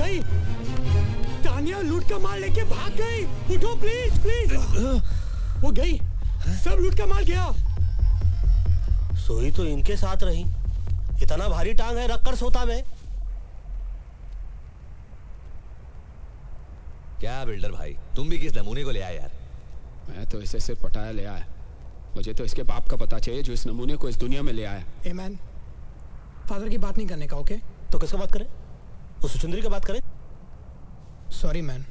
गई। तानिया लूट का माल लेके भाग गई। उठो प्लीज प्लीज। वो गई, सब लूट का माल गया। सोई तो इनके साथ रही, इतना भारी टांग है, रखकर सोता मैं। क्या बिल्डर भाई, तुम भी किस नमूने को ले आए यार? मैं तो इसे सिर्फ पटाया ले आया। मुझे तो इसके बाप का पता चाहिए जो इस नमूने को इस दुनिया में ले आया। ए मैन, फादर की बात नहीं करने का, ओके? तो किसका बात करें? उस सुचंद्री की बात करें? सॉरी मैन,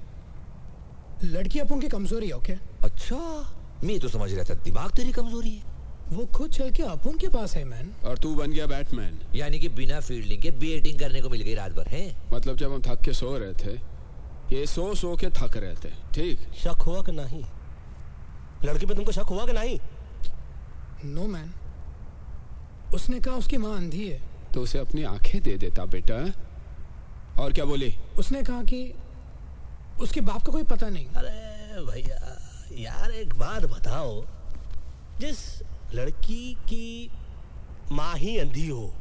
लड़की अपन की कमजोरी है, ओके? अच्छा, मैं तो समझ रहा था दिमाग तेरी कमजोरी है। वो खुद चल के अपन के पास है मैन। और तू बन गया बैटमैन। यानी कि बिना फील्डिंग के बैटिंग करने को मिल गई रात भर, है? मतलब जब हम थक के सो रहे थे, ये सो के थक रहे थे, ठीक? शक हुआ कि नहीं? लड़की पे तुमको शक हुआ कि नहीं? नो मैन, उसने कहा उसकी माँ अंधी है। तो उसे अपनी आंखें दे देता बेटा। और क्या बोली? उसने कहा कि उसके बाप का कोई पता नहीं। अरे भैया यार, एक बात बताओ, जिस लड़की की माँ ही अंधी हो,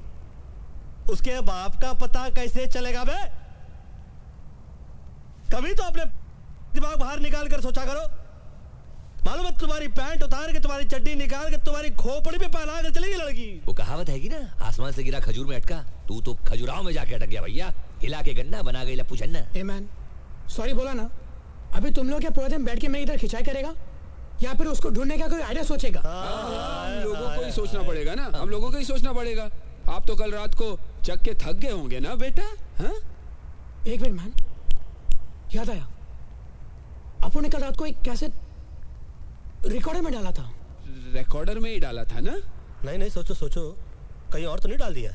उसके बाप का पता कैसे चलेगा बे? कभी तो अपने दिमाग बाहर निकाल कर सोचा करो। मालूम है, तुम्हारी पैंट उतार के, तुम्हारी चड्डी निकाल के, तुम्हारी खोपड़ी पे पहना कर चलेगी लड़की। वो कहावत है कि ना, आसमान से गिरा खजूर में अटका। तू तो खजुराहो में जाके अटक गया भैया। हिला के गन्ना बना गई लप्पू छन्ना। ए मैन, सॉरी बोला ना। अभी तुम लोग क्या पूरा दिन बैठ के मैं इधर खिंचाई करेगा, या फिर उसको ढूंढने का कोई आइडिया सोचेगा? हम लोगों को ही सोचना पड़ेगा ना, हम लोगों को ही सोचना पड़ेगा। आप तो कल रात को चक के थक गए होंगे ना बेटा? हाँ? एक मिनट मैन, याद आया, अपन ने कल रात को एक कैसेट रिकॉर्डर में डाला था। रिकॉर्डर में ही डाला था ना? नहीं नहीं, सोचो सोचो, कहीं और तो नहीं डाल दिया?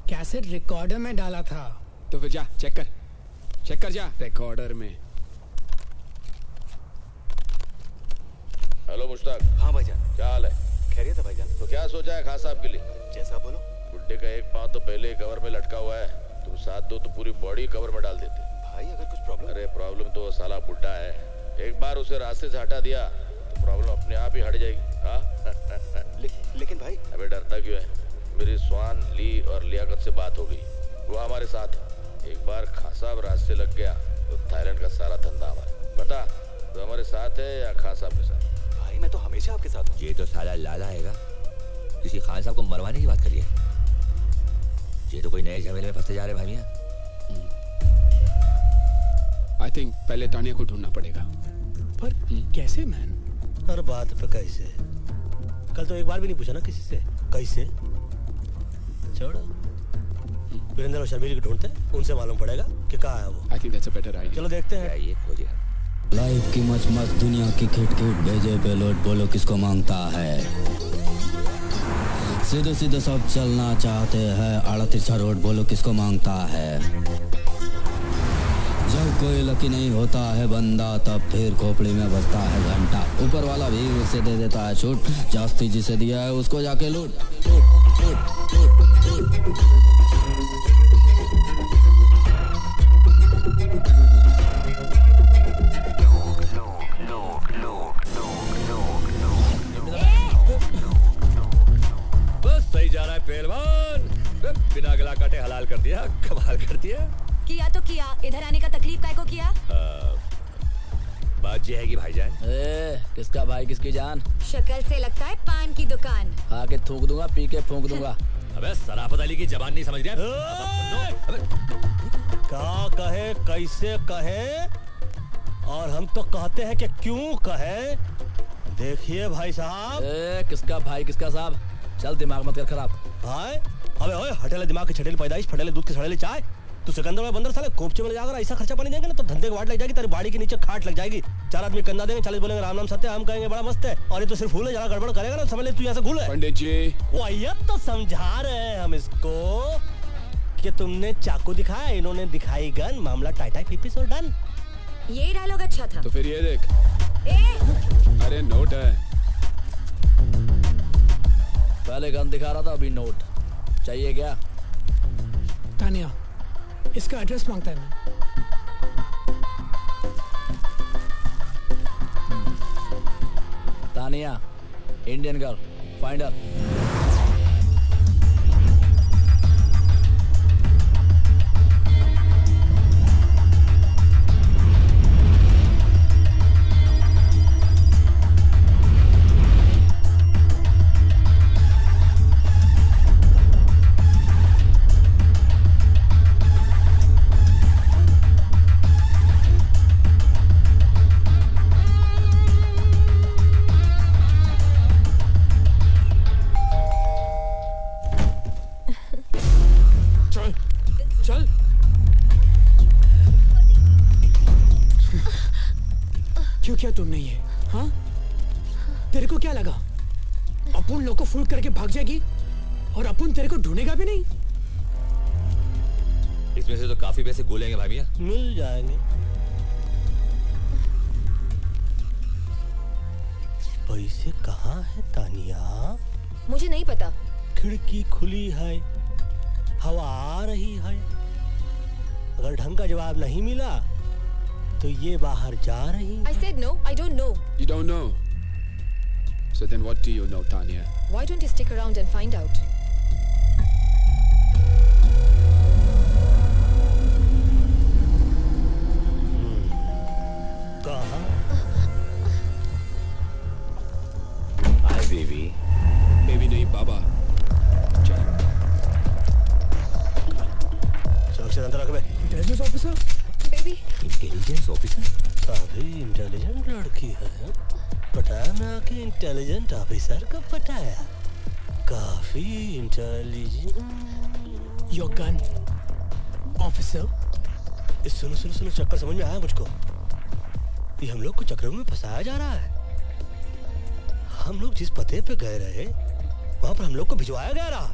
कैसेट रिकॉर्डर में डाला था। तो फिर जा चेक कर जा रिकॉर्डर में। हेलो मुश्ताक। हाँ भाईजान। क्या हाल है? खैरियत है भाईजान। तो क्या सोचा है खान साहब के लिए? जैसा बोलो। बुड्ढे का एक पाँव तो पहले ही कवर में लटका हुआ है, तुम साथ दो तो पूरी बॉडी कवर में डाल देते। भाई अगर कुछ प्रॉब्लम? अरे प्रॉब्लम तो वो साला बुड्ढा है, एक बार उसे रास्ते से हटा दिया तो प्रॉब्लम अपने आप ही हट जाएगी। हाँ? लेकिन भाई। अबे डरता क्यों है? मेरी स्वान ली और लियाकत से बात हो गई, वो हमारे साथ है। एक बार खान साहब रास्ते लग गया तो थाईलैंड का सारा धंधा हमारा। बता, तो हमारे साथ है या खान साहब के साथ? भाई मैं तो हमेशा आपके साथ हूँ। ये तो साला लाला आएगा, किसी खान साहब को मरवाने की बात करिए। ये तो कोई नए झमेले में फंसते जा रहे भाई। आई थिंक पहले तानिया को ढूंढना पड़ेगा। पर कैसे मैन? हर बात पे कैसे? कल तो एक बार भी नहीं पूछा ना किसी से कैसे। छोड़ो, वीरेंद्र और शर्मिली को ढूंढते, उनसे मालूम पड़ेगा कि कहाँ है वो। I think that's a better idea. चलो देखते हैं। ये खोजिए। लाइफ की मच मच दुनिया की खिट खिट भेजे पेलोड बोलो किसको मांगता है। सीधे सीधे सब चलना चाहते हैं, आड़ा तिरछा रोड बोलो किसको मांगता है। जब कोई लकी नहीं होता है बंदा, तब फिर खोपड़ी में बजता है घंटा। ऊपर वाला भी उसे दे देता है छूट, जास्ती जिसे दिया है उसको जाके लूट। बस सही जा रहा है पहलवान, बिना गला काटे हलाल कर दिया, कमाल कर दिया। किया तो किया, इधर आने का तकलीफ काय को किया? बात ये है कि भाईजान। किसका भाई किसकी जान? शक्ल से लगता है पान की दुकान। आके थूक दूंगा, पी के फूंक दूंगा। अबे सराफत अली की जबान नहीं समझ रहा? क्या कहे, कैसे कहे, और हम तो कहते हैं कि क्यों कहे। देखिए भाई साहब। किसका भाई किसका साहब? चल दिमाग मत कर खराब। हाय अबे ओए, हटेले दिमाग की छटेली पैदाइश, फटेले दूध की सड़ेली चाय। तू सिकंदर में बंदर साले कोपचे में जाकर ऐसा खर्चा पानी देंगे ना तो धंधे की वाट लग जाएगी, तेरी बाड़ी के नीचे खाट लग जाएगी। 4 आदमी कंधा देंगे, 40 बोलेंगे राम नाम सत्य, हम कहेंगे बड़ा मस्त है, और ये तो सिर्फ फूल है, जरा गड़बड़ करेगा ना समझ ले तू यहाँ से घूल है। पंडित जी वो अब तो समझा रहे हैं हम इसको कि तुमने चाकू दिखाया, इन्होंने दिखाई गन, मामला टाइटाई पिपिस और डन। ये डायलॉग अच्छा था। तो फिर ये देख। अरे नोट है। पहले गन दिखा रहा था, अभी नोट चाहिए क्या? तानिया, इसका एड्रेस मांगता है मैं। Tania, Indian girl, find her. किया तुमने ये? हाँ, तेरे को क्या लगा अपन लोग को फूल करके भाग जाएगी और अपन तेरे को ढूंढेगा भी नहीं? इसमें से तो काफी पैसे गोलेंगे भाई मियां। मिल जाएंगे। पैसे कहाँ है तानिया? मुझे नहीं पता। खिड़की खुली है, हवा आ रही है। अगर ढंग का जवाब नहीं मिला तो ये बाहर जा रही है। I said no, I don't know. You don't know. So then what do you know, Tanya? Why don't you stick around and find out? कहाँ? Hi baby. बेबी नहीं बाबा। चल। सुरक्षित अंदर रख बे। Intelligence officer? Baby. Intelligence officer? काफी intelligent लड़की है। पटाया मैं आके इंटेलिजेंट ऑफिसर का पटाया। काफी इंटेलिजेंट। Your gun officer. सुनो सुनो सुनो, चक्कर समझ में आया मुझको। ये हम लोग को चक्कर में फंसाया जा रहा है। हम लोग जिस पते पे गए रहे वहां पर हम लोग को भिजवाया गया रहा,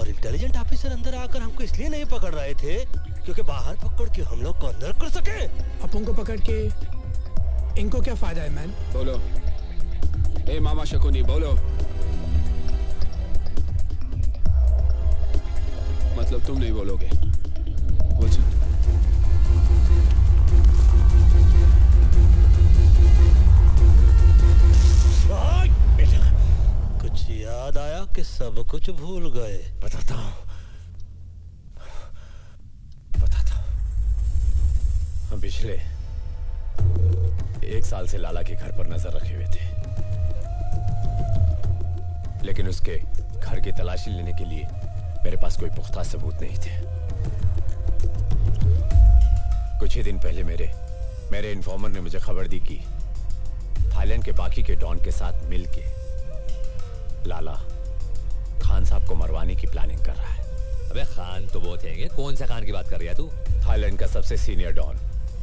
और इंटेलिजेंट ऑफिसर अंदर आकर हमको इसलिए नहीं पकड़ रहे थे क्योंकि बाहर पकड़ के हम लोग को अंदर कर सके। अपन को पकड़ के इनको क्या फायदा है मैन? बोलो। ए मामा शकुनी बोलो। मतलब तुम नहीं बोलोगे? बोल सकते। कुछ याद आया कि सब कुछ भूल गए? बताता हूँ। हम पिछले 1 साल से लाला के घर पर नजर रखे हुए थे, लेकिन उसके घर की तलाशी लेने के लिए मेरे पास कोई पुख्ता सबूत नहीं थे। कुछ ही दिन पहले मेरे इन्फॉर्मर ने मुझे खबर दी कि थाईलैंड के बाकी के डॉन के साथ मिलके लाला खान साहब को मरवाने की प्लानिंग कर रहा है। अबे खान तो बहुत हैंगे, कौन सा खान की बात कर रही है तू? थाईलैंड का सबसे सीनियर डॉन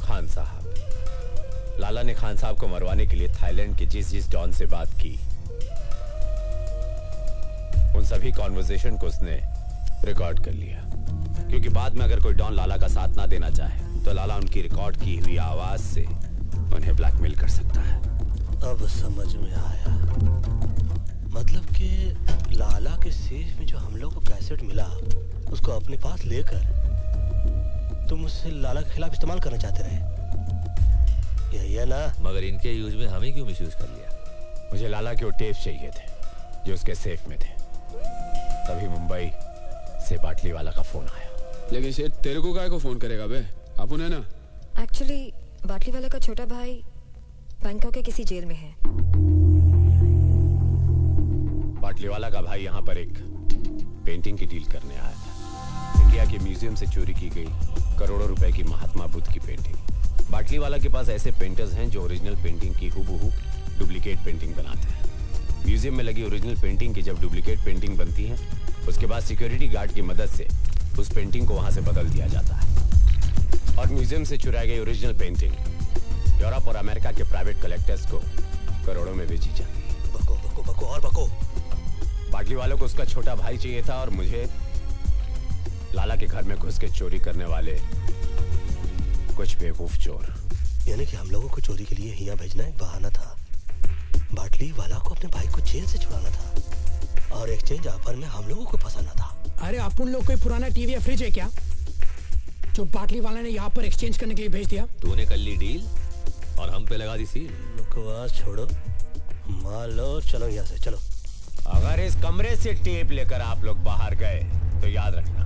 खान साहब। लाला ने खान साहब को मरवाने के लिए थाईलैंड के जिस डॉन से बात की, उन सभी कॉन्वर्सेशन को उसने रिकॉर्ड कर लिया, क्योंकि बाद में अगर कोई डॉन लाला का साथ ना देना चाहे तो लाला उनकी रिकॉर्ड की हुई आवाज से उन्हें ब्लैकमेल कर सकता है। अब समझ में आया। मतलब कि लाला के सेफ में जो हम लोग को कैसेट मिला उसको अपने पास लेकर तुम उससे लाला के खिलाफ इस्तेमाल करना चाहते रहे, यही है ना? मगर इनके यूज में हमें क्यों मिसयूज कर लिया? मुझे लाला के वो टेप चाहिए थे जो उसके सेफ में थे। तभी मुंबई से बाटली वाला का फोन आया। लेकिन शेठ तेरे को काय को फोन करेगा बे? आप उन्हें ना। एक्चुअली बाटली वाला का छोटा भाई बैंकॉक के किसी जेल में है। बाटली वाला का भाई यहाँ पर एक पेंटिंग की डील करने आया था। इंडिया के म्यूजियम से चोरी की गई करोड़ों रुपए की महात्मा बुद्ध की पेंटिंग। बाटली वाला के पास ऐसे पेंटर्स हैं जो ओरिजिनल पेंटिंग की हूबहू डुप्लीकेट पेंटिंग बनाते हैं। म्यूजियम में लगी ओरिजिनल पेंटिंग की जब डुप्लीकेट पेंटिंग बनती है, उसके बाद सिक्योरिटी गार्ड की मदद से उस पेंटिंग को वहां से बदल दिया जाता है और म्यूजियम से चुराई गई ओरिजिनल पेंटिंग यूरोप और अमेरिका के प्राइवेट कलेक्टर्स को करोड़ों में बेची जाती है। बको बको बको और बको। बाटली वालों को उसका छोटा भाई चाहिए था और मुझे लाला के घर में घुस के चोरी करने वाले कुछ बेवकूफ चोर। यानी कि हम लोगों को चोरी के लिए यहाँ भेजना एक बहाना था। बाटली वाला को अपने भाई को जेल से छुड़ाना था और एक्सचेंज ऑफर में हम लोगों को फंसाना था। अरे अपन लोग कोई पुराना टीवी या फ्रिज है क्या जो बाटली वाला ने यहाँ पर एक्सचेंज करने के लिए भेज दिया? तूने कर ली डील और हम पे लगा दी सील। बकवास छोड़ो, मान लो। चलो यहाँ से चलो। अगर इस कमरे से टेप लेकर आप लोग बाहर गए तो याद रखना